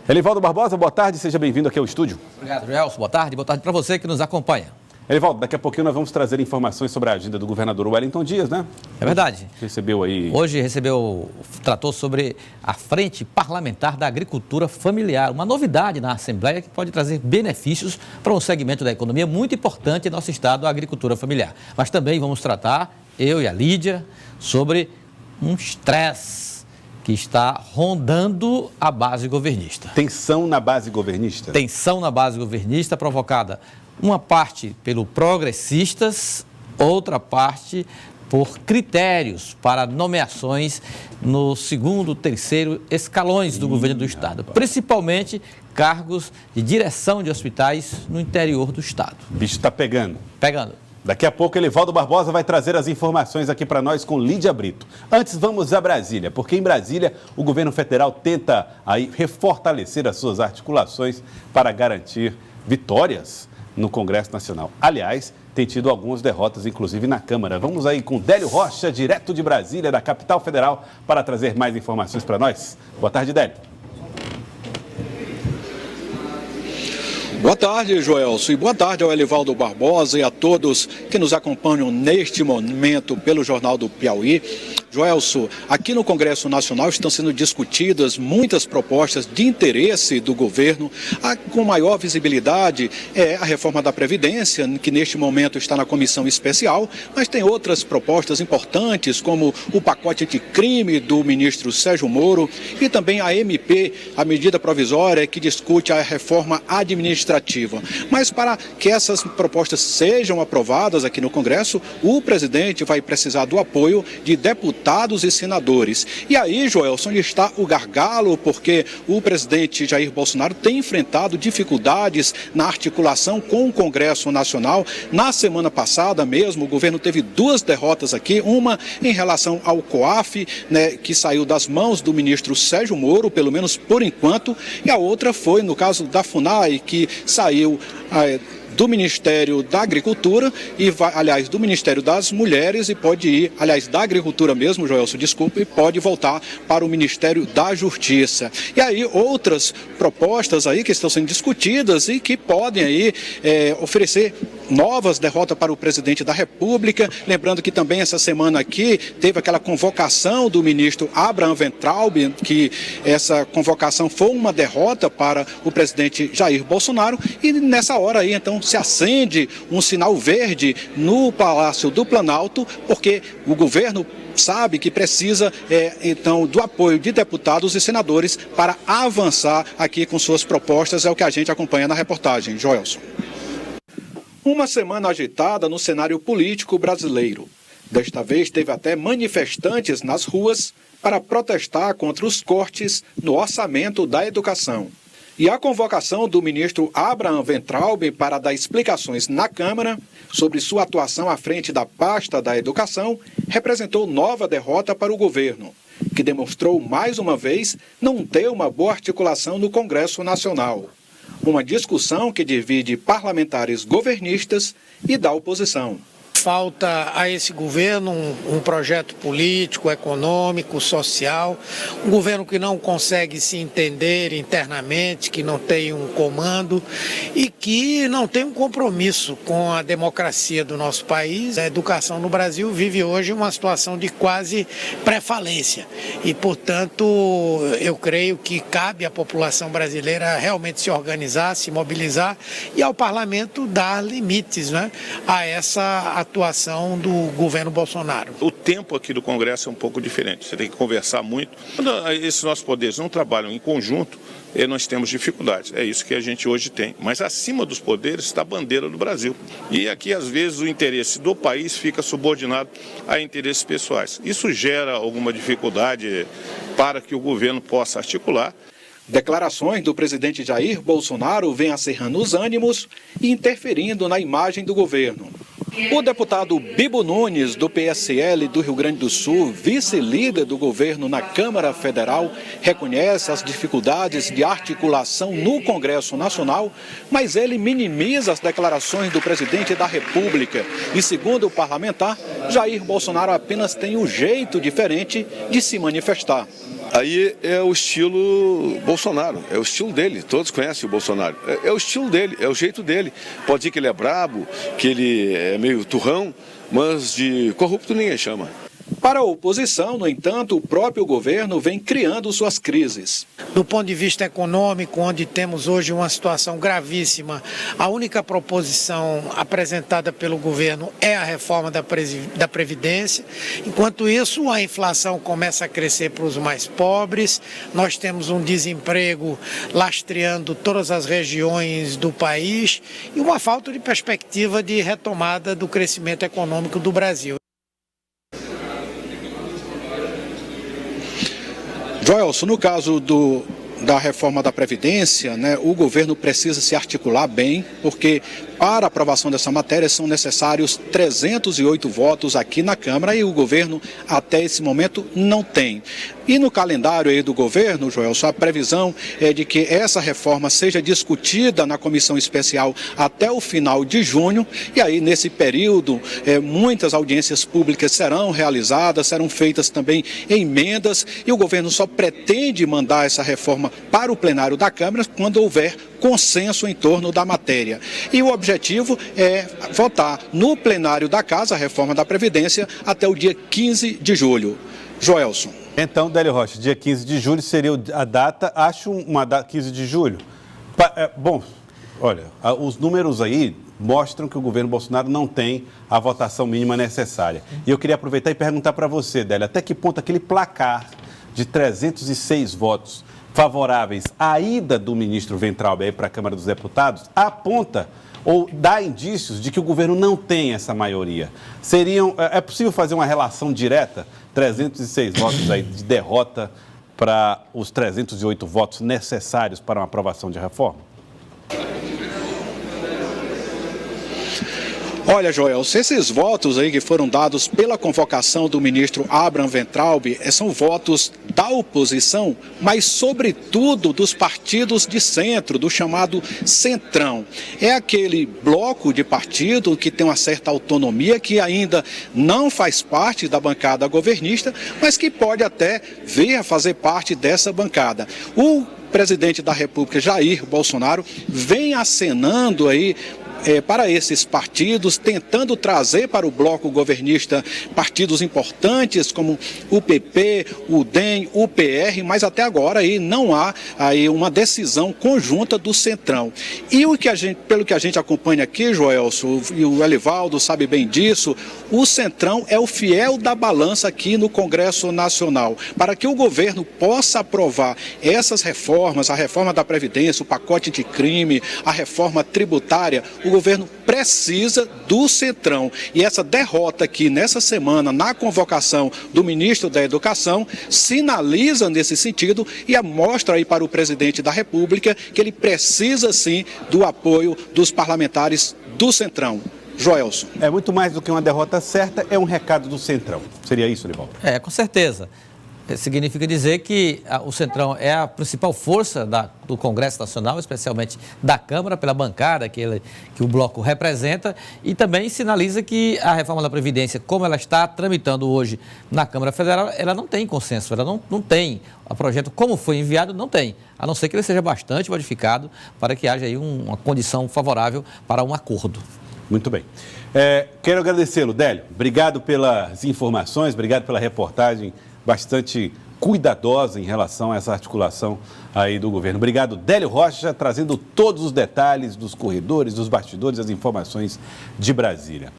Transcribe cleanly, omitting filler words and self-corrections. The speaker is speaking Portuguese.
Elivaldo Barbosa, boa tarde, seja bem-vindo aqui ao estúdio. Obrigado, Gelson. Boa tarde para você que nos acompanha. Elivaldo, daqui a pouquinho nós vamos trazer informações sobre a agenda do governador Wellington Dias, né? É verdade. Hoje tratou sobre a Frente Parlamentar da Agricultura Familiar, uma novidade na Assembleia que pode trazer benefícios para um segmento da economia muito importante em nosso estado, a agricultura familiar. Mas também vamos tratar, eu e a Lídia, sobre um estresse que está rondando a base governista. Tensão na base governista? Tensão na base governista provocada, uma parte pelo progressistas, outra parte por critérios para nomeações no segundo, terceiro escalões do governo do estado, principalmente cargos de direção de hospitais no interior do estado. O bicho está pegando. Pegando. Daqui a pouco, Elivaldo Barbosa vai trazer as informações aqui para nós com Lídia Brito. Antes, vamos a Brasília, porque em Brasília o governo federal tenta aí refortalecer as suas articulações para garantir vitórias no Congresso Nacional. Aliás, tem tido algumas derrotas, inclusive na Câmara. Vamos aí com Délio Rocha, direto de Brasília, da capital federal, para trazer mais informações para nós. Boa tarde, Délio. Boa tarde, Joelson, e boa tarde ao Elivaldo Barbosa e a todos que nos acompanham neste momento pelo Jornal do Piauí. Joelson, aqui no Congresso Nacional estão sendo discutidas muitas propostas de interesse do governo. Com maior visibilidade é a reforma da Previdência, que neste momento está na comissão especial, mas tem outras propostas importantes, como o pacote anticrime do ministro Sérgio Moro e também a MP, a medida provisória que discute a reforma administrativa. Mas para que essas propostas sejam aprovadas aqui no Congresso, o presidente vai precisar do apoio de deputados e senadores. E aí, Joelson, onde está o gargalo, porque o presidente Jair Bolsonaro tem enfrentado dificuldades na articulação com o Congresso Nacional. Na semana passada mesmo, o governo teve duas derrotas aqui, uma em relação ao COAF, né, que saiu das mãos do ministro Sérgio Moro, pelo menos por enquanto, e a outra foi no caso da FUNAI, que saiu do Ministério da Agricultura e aliás, do Ministério das Mulheres e pode ir, aliás, da Agricultura mesmo, Joelson, desculpa, e pode voltar para o Ministério da Justiça. E aí, outras propostas aí que estão sendo discutidas e que podem aí oferecer novas derrotas para o presidente da República. Lembrando que também essa semana aqui teve aquela convocação do ministro Abraham Weintraub, que essa convocação foi uma derrota para o presidente Jair Bolsonaro. E nessa hora aí, então, se acende um sinal verde no Palácio do Planalto, porque o governo sabe que precisa, então, do apoio de deputados e senadores para avançar aqui com suas propostas. É o que a gente acompanha na reportagem. Joelson. Uma semana agitada no cenário político brasileiro. Desta vez teve até manifestantes nas ruas para protestar contra os cortes no orçamento da educação. E a convocação do ministro Abraham Weintraub para dar explicações na Câmara sobre sua atuação à frente da pasta da educação representou nova derrota para o governo, que demonstrou mais uma vez não ter uma boa articulação no Congresso Nacional. Uma discussão que divide parlamentares governistas e da oposição. Falta a esse governo um projeto político, econômico, social, um governo que não consegue se entender internamente, que não tem um comando e que não tem um compromisso com a democracia do nosso país. A educação no Brasil vive hoje uma situação de quase pré-falência e, portanto, eu creio que cabe à população brasileira realmente se organizar, se mobilizar e ao parlamento dar limites, né, a essa atuação do governo Bolsonaro. O tempo aqui do Congresso é um pouco diferente, você tem que conversar muito. Quando esses nossos poderes não trabalham em conjunto, nós temos dificuldades, é isso que a gente hoje tem. Mas acima dos poderes está a bandeira do Brasil. E aqui, às vezes, o interesse do país fica subordinado a interesses pessoais. Isso gera alguma dificuldade para que o governo possa articular. Declarações do presidente Jair Bolsonaro vêm acerrando os ânimos e interferindo na imagem do governo. O deputado Bibo Nunes, do PSL do Rio Grande do Sul, vice-líder do governo na Câmara Federal, reconhece as dificuldades de articulação no Congresso Nacional, mas ele minimiza as declarações do presidente da República. E, segundo o parlamentar, Jair Bolsonaro apenas tem um jeito diferente de se manifestar. Aí é o estilo Bolsonaro, é o estilo dele, todos conhecem o Bolsonaro. É o estilo dele, é o jeito dele. Pode dizer que ele é brabo, que ele é meio turrão, mas de corrupto ninguém chama. Para a oposição, no entanto, o próprio governo vem criando suas crises. Do ponto de vista econômico, onde temos hoje uma situação gravíssima, a única proposição apresentada pelo governo é a reforma da Previdência. Enquanto isso, a inflação começa a crescer para os mais pobres, nós temos um desemprego lastreando todas as regiões do país e uma falta de perspectiva de retomada do crescimento econômico do Brasil. Joelson, no caso da reforma da Previdência, o governo precisa se articular bem, porque para a aprovação dessa matéria são necessários 308 votos aqui na Câmara e o governo até esse momento não tem. E no calendário aí do governo, Joelson, a previsão é de que essa reforma seja discutida na comissão especial até o final de junho e aí nesse período muitas audiências públicas serão realizadas, serão feitas também emendas e o governo só pretende mandar essa reforma para o plenário da Câmara quando houver consenso em torno da matéria. E o objetivo é votar no plenário da Casa a reforma da Previdência até o dia 15 de julho. Joelson. Então, Délio Rocha, dia 15 de julho seria a data, acho uma data, 15 de julho. Bom, olha, os números aí mostram que o governo Bolsonaro não tem a votação mínima necessária. E eu queria aproveitar e perguntar para você, Délio, até que ponto aquele placar de 306 votos favoráveis à ida do ministro Weintraub para a Câmara dos Deputados aponta ou dá indícios de que o governo não tem essa maioria. É possível fazer uma relação direta, 306 votos aí de derrota para os 308 votos necessários para uma aprovação de reforma? Olha, Joel, esses votos aí que foram dados pela convocação do ministro Abraham Weintraub são votos da oposição, mas sobretudo dos partidos de centro, do chamado Centrão. É aquele bloco de partido que tem uma certa autonomia, que ainda não faz parte da bancada governista, mas que pode até vir a fazer parte dessa bancada. O presidente da República, Jair Bolsonaro, vem acenando aí para esses partidos, tentando trazer para o bloco governista partidos importantes como o PP, o DEM, o PR, mas até agora aí não há aí uma decisão conjunta do Centrão. E pelo que a gente acompanha aqui, Joelson, e o Elivaldo sabe bem disso, o Centrão é o fiel da balança aqui no Congresso Nacional. Para que o governo possa aprovar essas reformas, a reforma da Previdência, o pacote de crime, a reforma tributária, o governo precisa do Centrão. E essa derrota aqui nessa semana, na convocação do ministro da Educação, sinaliza nesse sentido e mostra aí para o presidente da República que ele precisa sim do apoio dos parlamentares do Centrão. Joelson. É muito mais do que uma derrota certa, é um recado do Centrão. Seria isso, Livaldo? Com certeza. Significa dizer que o Centrão é a principal força do Congresso Nacional, especialmente da Câmara, pela bancada que o bloco representa, e também sinaliza que a reforma da Previdência, como ela está tramitando hoje na Câmara Federal, ela não tem consenso, ela não tem. O projeto, como foi enviado, não tem, a não ser que ele seja bastante modificado para que haja aí uma condição favorável para um acordo. Muito bem. Quero agradecê-lo, Délio. Obrigado pelas informações, obrigado pela reportagem bastante cuidadosa em relação a essa articulação aí do governo. Obrigado, Délio Rocha, trazendo todos os detalhes dos corredores, dos bastidores, as informações de Brasília.